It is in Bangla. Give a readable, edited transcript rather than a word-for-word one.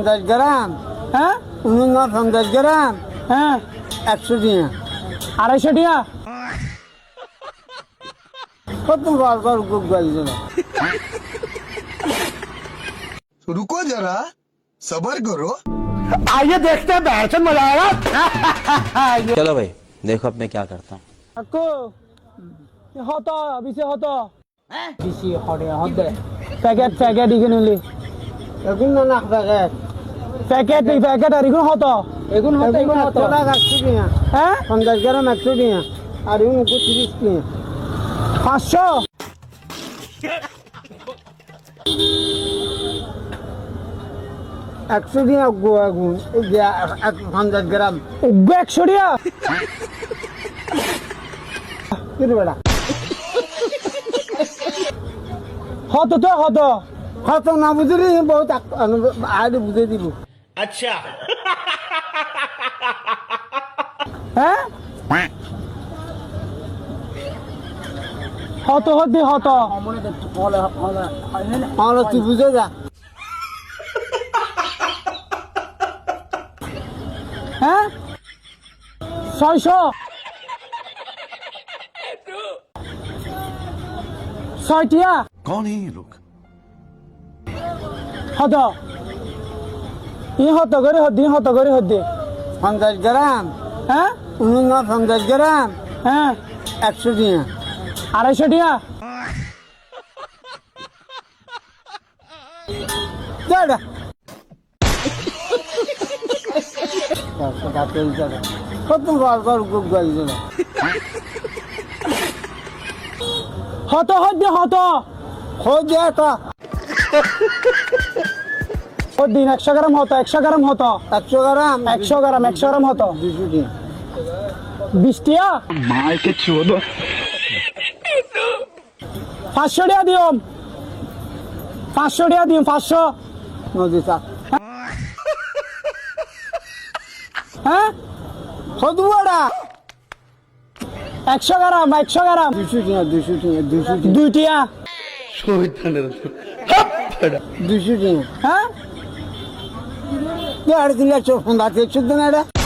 50 গ্রাম, হ্যাঁ 50 গ্রাম, হ্যাঁ 100 টাকা। 250 টাকা। কত বার বার গুপ গাইছে না। रुको जरा सबर करो। आइए देखते हैं बैठन मजा आएगा। चलो भाई देखो अब मैं क्या करता हूँ। আকু হতো বিছে হতো বিছি হড়ে হতে প্যাকেট প্যাকেট ইগুন হলি এখন না না প্যাকেট। প্যাকেট এই প্যাকেট আর ইগুন হতো এগুন হতো এগুন হতো 100 টাকা 100 টাকা। হ্যাঁ 50 গ্রাম 100 টাকা। আর এখন 30 টাকা। 500 100 টাকা গোয়া গুণ। এই যে 50 গ্রাম। 100 টাকা। কি রে বেটা? হতো তো হতো কত না বুঝলি বহুত আগে বুঝে দিব। হ্যাঁ হতো হতে হতো আমরা তুই বুঝে যা। হ্যাঁ 600 6 টাকা कौन है ये लोग? হতো ই হতো করে হদ্দি হতো করে হদ্দি 50 গ্রাম, হ্যাঁ 50 গ্রাম, হ্যাঁ 100 টাকা। 250 টাকা। কেডা? কত বার বার গুপ গাইছে না। হতো হদ্দি হতো খোঁজ দে তো। হদ্দি 100 গ্রাম হতো 100 গ্রাম হতো 100 গ্রাম, 100 গ্রাম 100 গ্রাম হতো 200 টাকা। 20 টাকা। 500 টাকা দিও 500 টাকা দিও 500। নদী চা। হ্যাঁ খোঁজ বড়া। 100 গ্রাম 100 গ্রাম 200 টাকা, 200 টাকা, 200 টাকা, 2 টাকা। 200 টাকা। হ্যাঁ কে আর দিলে 150 টাকা, 100 টাকা।